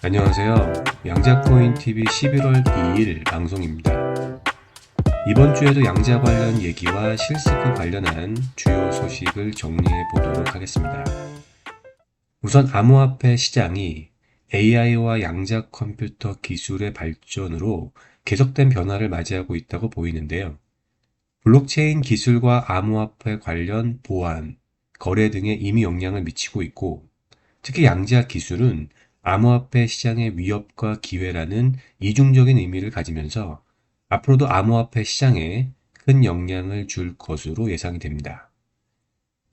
안녕하세요. 양자코인TV 11월 2일 방송입니다. 이번 주에도 양자 관련 얘기와 실스크 관련한 주요 소식을 정리해 보도록 하겠습니다. 우선 암호화폐 시장이 AI와 양자 컴퓨터 기술의 발전으로 계속된 변화를 맞이하고 있다고 보이는데요. 블록체인 기술과 암호화폐 관련 보안, 거래 등에 이미 영향을 미치고 있고, 특히 양자 기술은 암호화폐 시장의 위협과 기회라는 이중적인 의미를 가지면서 앞으로도 암호화폐 시장에 큰 영향을 줄 것으로 예상이 됩니다.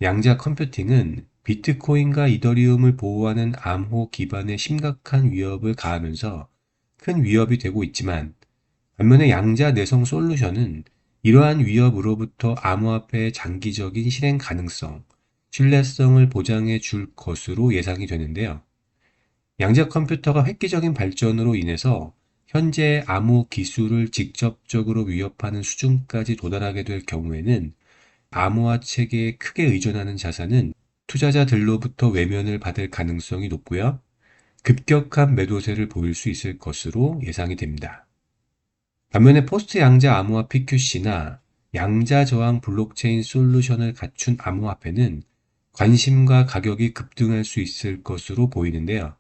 양자 컴퓨팅은 비트코인과 이더리움을 보호하는 암호 기반에 심각한 위협을 가하면서 큰 위협이 되고 있지만, 반면에 양자 내성 솔루션은 이러한 위협으로부터 암호화폐의 장기적인 실행 가능성, 신뢰성을 보장해 줄 것으로 예상이 되는데요. 양자 컴퓨터가 획기적인 발전으로 인해서 현재의 암호 기술을 직접적으로 위협하는 수준까지 도달하게 될 경우에는 암호화 체계에 크게 의존하는 자산은 투자자들로부터 외면을 받을 가능성이 높고요. 급격한 매도세를 보일 수 있을 것으로 예상이 됩니다. 반면에 포스트 양자 암호화 PQC나 양자 저항 블록체인 솔루션을 갖춘 암호화폐는 관심과 가격이 급등할 수 있을 것으로 보이는데요.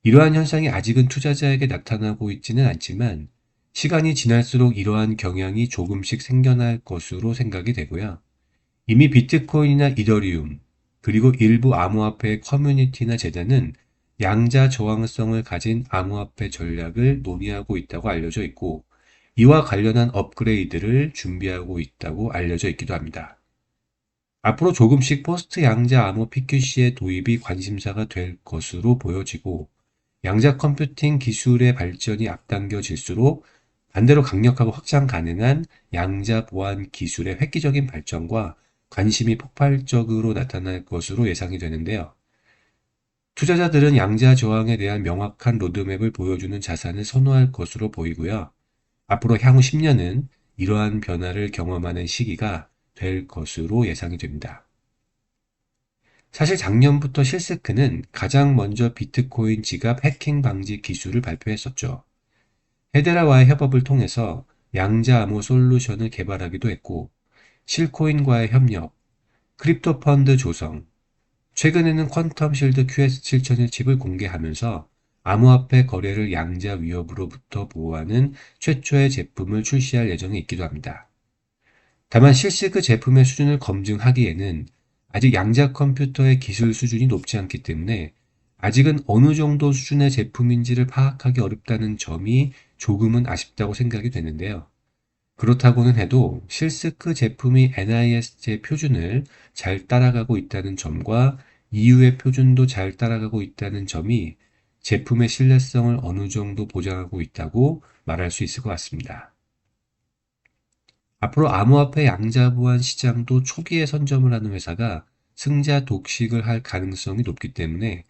이러한 현상이 아직은 투자자에게 나타나고 있지는 않지만 시간이 지날수록 이러한 경향이 조금씩 생겨날 것으로 생각이 되고요. 이미 비트코인이나 이더리움, 그리고 일부 암호화폐의 커뮤니티나 재단은 양자 저항성을 가진 암호화폐 전략을 논의하고 있다고 알려져 있고, 이와 관련한 업그레이드를 준비하고 있다고 알려져 있기도 합니다. 앞으로 조금씩 포스트 양자 암호 PQC의 도입이 관심사가 될 것으로 보여지고, 양자 컴퓨팅 기술의 발전이 앞당겨질수록 반대로 강력하고 확장 가능한 양자 보안 기술의 획기적인 발전과 관심이 폭발적으로 나타날 것으로 예상이 되는데요. 투자자들은 양자 저항에 대한 명확한 로드맵을 보여주는 자산을 선호할 것으로 보이고요. 앞으로 향후 10년은 이러한 변화를 경험하는 시기가 될 것으로 예상이 됩니다. 사실 작년부터 실스크는 가장 먼저 비트코인 지갑 해킹 방지 기술을 발표했었죠. 헤데라와의 협업을 통해서 양자 암호 솔루션을 개발하기도 했고, 실코인과의 협력, 크립토 펀드 조성, 최근에는 퀀텀 실드 QS7000의 칩을 공개하면서 암호화폐 거래를 양자 위협으로부터 보호하는 최초의 제품을 출시할 예정에 있기도 합니다. 다만 실시그 제품의 수준을 검증하기에는 아직 양자 컴퓨터의 기술 수준이 높지 않기 때문에 아직은 어느 정도 수준의 제품인지를 파악하기 어렵다는 점이 조금은 아쉽다고 생각이 되는데요. 그렇다고는 해도 실스크 제품이 NISJ 표준을 잘 따라가고 있다는 점과 EU의 표준도 잘 따라가고 있다는 점이 제품의 신뢰성을 어느 정도 보장하고 있다고 말할 수 있을 것 같습니다. 앞으로 암호화폐 양자 보안 시장도 초기에 선점을 하는 회사가 승자 독식을 할 가능성이 높기 때문에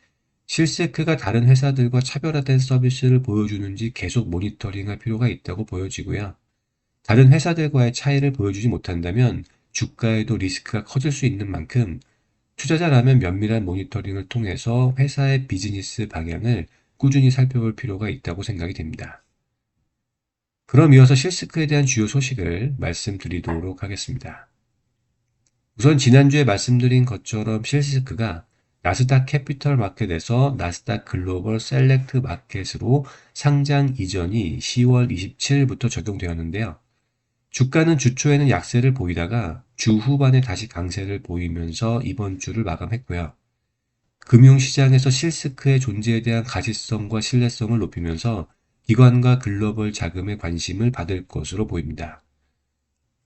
실세크가 다른 회사들과 차별화된 서비스를 보여주는지 계속 모니터링할 필요가 있다고 보여지고요. 다른 회사들과의 차이를 보여주지 못한다면 주가에도 리스크가 커질 수 있는 만큼 투자자라면 면밀한 모니터링을 통해서 회사의 비즈니스 방향을 꾸준히 살펴볼 필요가 있다고 생각이 됩니다. 그럼 이어서 실스크에 대한 주요 소식을 말씀드리도록 하겠습니다. 우선 지난주에 말씀드린 것처럼 실스크가 나스닥 캐피털 마켓에서 나스닥 글로벌 셀렉트 마켓으로 상장 이전이 10월 27일부터 적용되었는데요. 주가는 주 초에는 약세를 보이다가 주 후반에 다시 강세를 보이면서 이번 주를 마감했고요. 금융시장에서 실스크의 존재에 대한 가시성과 신뢰성을 높이면서 기관과 글로벌 자금의 관심을 받을 것으로 보입니다.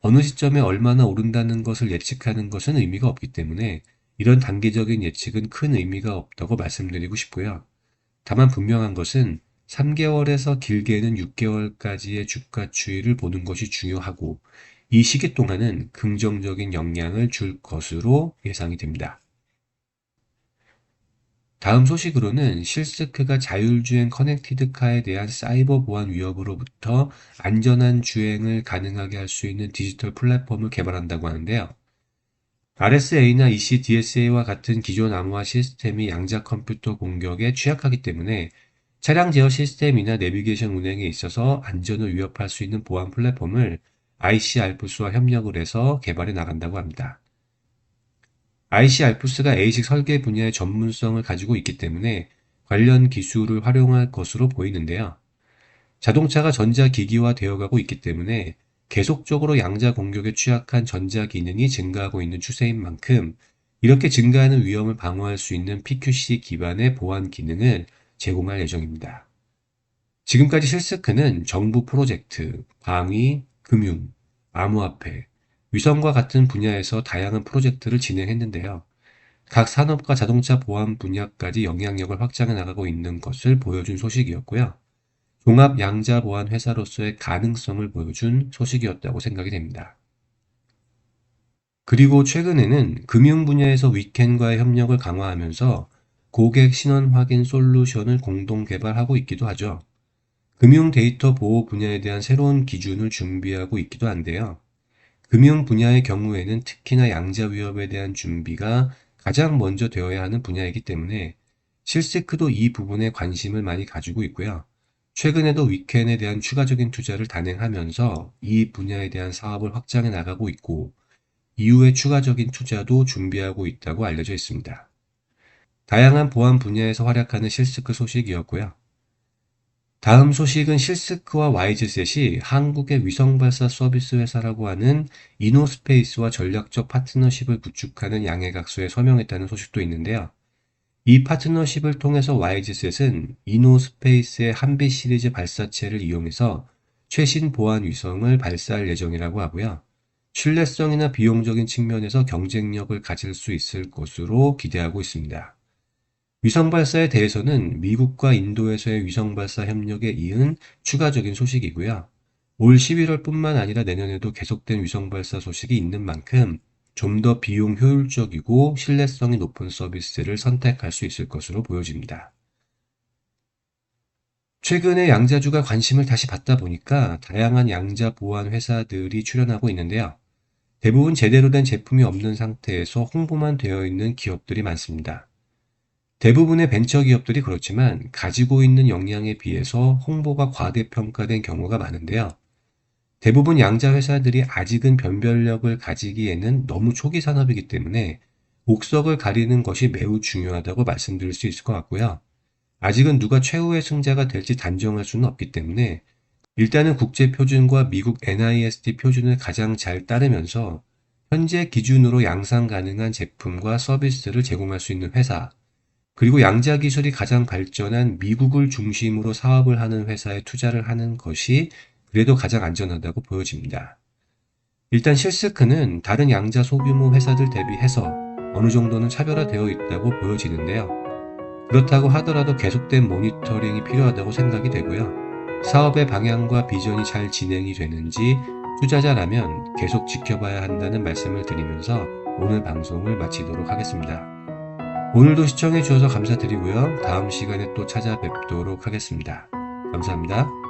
어느 시점에 얼마나 오른다는 것을 예측하는 것은 의미가 없기 때문에 이런 단기적인 예측은 큰 의미가 없다고 말씀드리고 싶고요. 다만 분명한 것은 3개월에서 길게는 6개월까지의 주가 추이를 보는 것이 중요하고, 이 시기 동안은 긍정적인 영향을 줄 것으로 예상이 됩니다. 다음 소식으로는 실스크가 자율주행 커넥티드카에 대한 사이버 보안 위협으로부터 안전한 주행을 가능하게 할 수 있는 디지털 플랫폼을 개발한다고 하는데요. RSA나 ECDSA와 같은 기존 암호화 시스템이 양자 컴퓨터 공격에 취약하기 때문에 차량 제어 시스템이나 내비게이션 운행에 있어서 안전을 위협할 수 있는 보안 플랫폼을 IC 알프스와 협력을 해서 개발해 나간다고 합니다. IC 알프스가 ASIC 설계 분야의 전문성을 가지고 있기 때문에 관련 기술을 활용할 것으로 보이는데요. 자동차가 전자기기화 되어가고 있기 때문에 계속적으로 양자 공격에 취약한 전자 기능이 증가하고 있는 추세인 만큼 이렇게 증가하는 위험을 방어할 수 있는 PQC 기반의 보안 기능을 제공할 예정입니다. 지금까지 실스크는 정부 프로젝트, 방위, 금융, 암호화폐, 위성과 같은 분야에서 다양한 프로젝트를 진행했는데요. 각 산업과 자동차 보안 분야까지 영향력을 확장해 나가고 있는 것을 보여준 소식이었고요. 종합 양자 보안 회사로서의 가능성을 보여준 소식이었다고 생각이 됩니다. 그리고 최근에는 금융 분야에서 위켄과의 협력을 강화하면서 고객 신원 확인 솔루션을 공동 개발하고 있기도 하죠. 금융 데이터 보호 분야에 대한 새로운 기준을 준비하고 있기도 한데요. 금융 분야의 경우에는 특히나 양자 위협에 대한 준비가 가장 먼저 되어야 하는 분야이기 때문에 실스크도 이 부분에 관심을 많이 가지고 있고요. 최근에도 위켄에 대한 추가적인 투자를 단행하면서 이 분야에 대한 사업을 확장해 나가고 있고 이후에 추가적인 투자도 준비하고 있다고 알려져 있습니다. 다양한 보안 분야에서 활약하는 실스크 소식이었고요. 다음 소식은 실스크와 와이즈셋이 한국의 위성발사 서비스 회사라고 하는 이노스페이스와 전략적 파트너십을 구축하는 양해각서에 서명했다는 소식도 있는데요. 이 파트너십을 통해서 와이즈셋은 이노스페이스의 한빛 시리즈 발사체를 이용해서 최신 보안 위성을 발사할 예정이라고 하고요. 신뢰성이나 비용적인 측면에서 경쟁력을 가질 수 있을 것으로 기대하고 있습니다. 위성 발사에 대해서는 미국과 인도에서의 위성 발사 협력에 이은 추가적인 소식이고요. 올 11월뿐만 아니라 내년에도 계속된 위성 발사 소식이 있는 만큼 좀 더 비용 효율적이고 신뢰성이 높은 서비스를 선택할 수 있을 것으로 보여집니다. 최근에 양자주가 관심을 다시 받다 보니까 다양한 양자 보안 회사들이 출연하고 있는데요. 대부분 제대로 된 제품이 없는 상태에서 홍보만 되어 있는 기업들이 많습니다. 대부분의 벤처 기업들이 그렇지만 가지고 있는 역량에 비해서 홍보가 과대평가된 경우가 많은데요. 대부분 양자 회사들이 아직은 변별력을 가지기에는 너무 초기 산업이기 때문에 옥석을 가리는 것이 매우 중요하다고 말씀드릴 수 있을 것 같고요. 아직은 누가 최후의 승자가 될지 단정할 수는 없기 때문에 일단은 국제 표준과 미국 NIST 표준을 가장 잘 따르면서 현재 기준으로 양산 가능한 제품과 서비스를 제공할 수 있는 회사, 그리고 양자 기술이 가장 발전한 미국을 중심으로 사업을 하는 회사에 투자를 하는 것이 그래도 가장 안전하다고 보여집니다. 일단 실스크는 다른 양자 소규모 회사들 대비해서 어느 정도는 차별화되어 있다고 보여지는데요. 그렇다고 하더라도 계속된 모니터링이 필요하다고 생각이 되고요. 사업의 방향과 비전이 잘 진행이 되는지 투자자라면 계속 지켜봐야 한다는 말씀을 드리면서 오늘 방송을 마치도록 하겠습니다. 오늘도 시청해 주셔서 감사드리고요. 다음 시간에 또 찾아뵙도록 하겠습니다. 감사합니다.